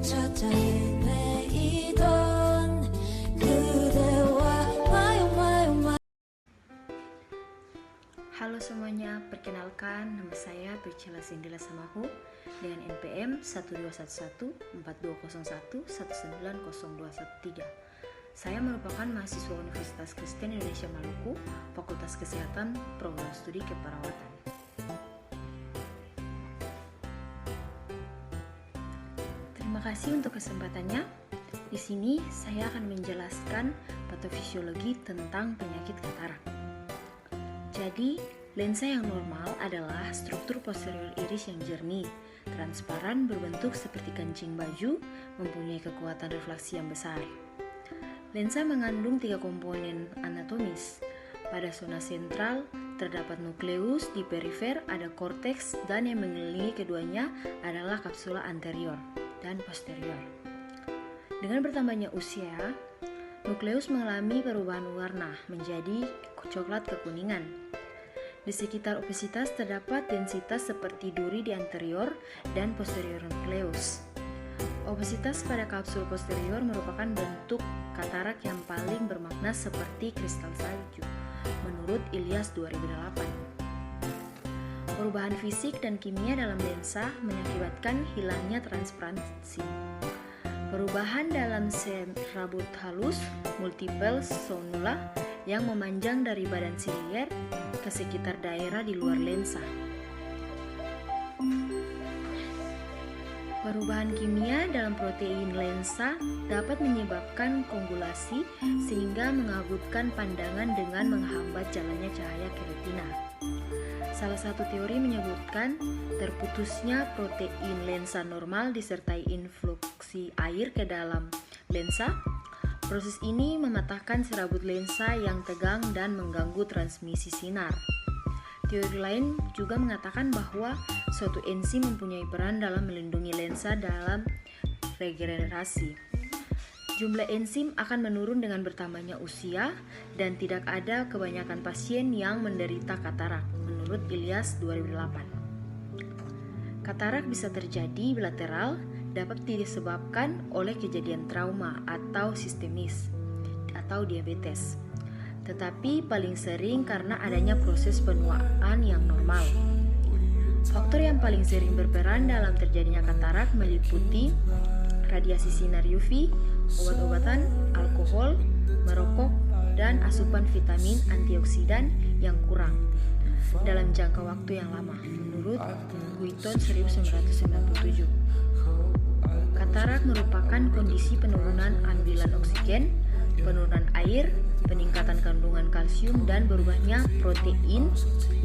찾아 헤매이던 그대와 마요. Halo semuanya, perkenalkan nama saya Priscilla Sindila Samahu dengan NPM 121-4201-1902113. Saya merupakan mahasiswa Universitas Kristen Indonesia Maluku, Fakultas Kesehatan, Program Studi Keperawatan. Terima kasih untuk kesempatannya. Di sini saya akan menjelaskan patofisiologi tentang penyakit katarak. Jadi, lensa yang normal adalah struktur posterior iris yang jernih, transparan, berbentuk seperti kancing baju, mempunyai kekuatan refleksi yang besar. Lensa mengandung 3 komponen anatomis. Pada zona sentral terdapat nukleus, di perifer ada korteks, dan yang mengelilingi keduanya adalah kapsula anterior dan posterior. Dengan bertambahnya usia, nukleus mengalami perubahan warna menjadi coklat kekuningan. Di sekitar obesitas terdapat densitas seperti duri di anterior dan posterior nukleus. Obesitas pada kapsul posterior merupakan bentuk katarak yang paling bermakna seperti kristal salju, menurut Ilyas 2008. Perubahan fisik dan kimia dalam lensa mengakibatkan hilangnya transparansi. Perubahan dalam serabut halus, multiple sonula, yang memanjang dari badan silier ke sekitar daerah di luar lensa. Perubahan kimia dalam protein lensa dapat menyebabkan koagulasi sehingga mengabutkan pandangan dengan menghambat jalannya cahaya ke retina. Salah satu teori menyebutkan terputusnya protein lensa normal disertai influksi air ke dalam lensa. Proses ini mematahkan serabut lensa yang tegang dan mengganggu transmisi sinar. Teori lain juga mengatakan bahwa suatu enzim mempunyai peran dalam melindungi lensa dalam regenerasi. Jumlah enzim akan menurun dengan bertambahnya usia dan tidak ada kebanyakan pasien yang menderita katarak, menurut Ilyas 2008. Katarak bisa terjadi bilateral, dapat disebabkan oleh kejadian trauma atau sistemis atau diabetes, tetapi paling sering karena adanya proses penuaan yang normal. Faktor yang paling sering berperan dalam terjadinya katarak meliputi radiasi sinar UV, obat-obatan, alkohol, merokok, dan asupan vitamin antioksidan yang kurang dalam jangka waktu yang lama, menurut Wheaton 1997. Katarak merupakan kondisi penurunan ambilan oksigen, penurunan air, peningkatan kandungan kalsium, dan berubahnya protein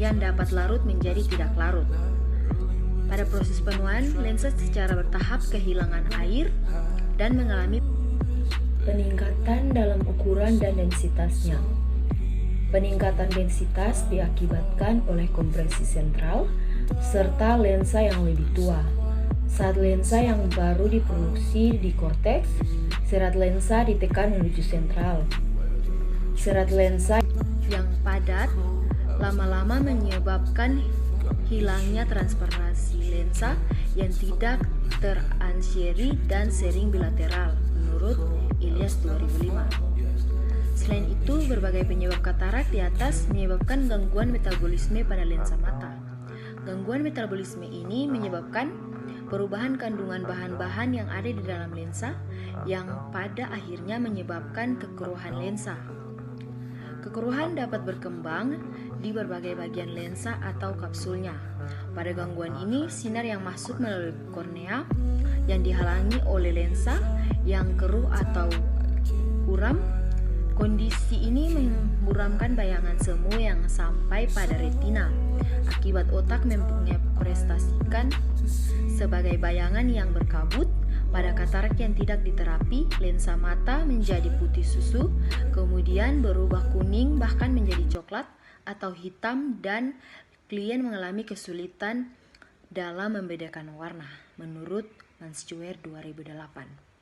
yang dapat larut menjadi tidak larut. Pada proses penuaan, lensa secara bertahap kehilangan air dan mengalami peningkatan dalam ukuran dan densitasnya. Peningkatan densitas diakibatkan oleh kompresi sentral serta lensa yang lebih tua. Saat lensa yang baru diproduksi di korteks, serat lensa ditekan menuju sentral. Serat lensa yang padat lama-lama menyebabkan hilangnya transparansi lensa yang tidak teransieri dan sering bilateral, menurut Ilyas 2005. Selain itu, berbagai penyebab katarak di atas menyebabkan gangguan metabolisme pada lensa mata. Gangguan metabolisme ini menyebabkan perubahan kandungan bahan-bahan yang ada di dalam lensa yang pada akhirnya menyebabkan kekeruhan lensa. Kekeruhan dapat berkembang di berbagai bagian lensa atau kapsulnya. Pada gangguan ini, sinar yang masuk melalui kornea yang dihalangi oleh lensa yang keruh atau buram. Kondisi ini memburamkan bayangan semu yang sampai pada retina. Akibat otak mengekspresikan sebagai bayangan yang berkabut. Pada katarak yang tidak diterapi, lensa mata menjadi putih susu, kemudian berubah kuning bahkan menjadi coklat atau hitam, dan klien mengalami kesulitan dalam membedakan warna, menurut Manscuer 2008.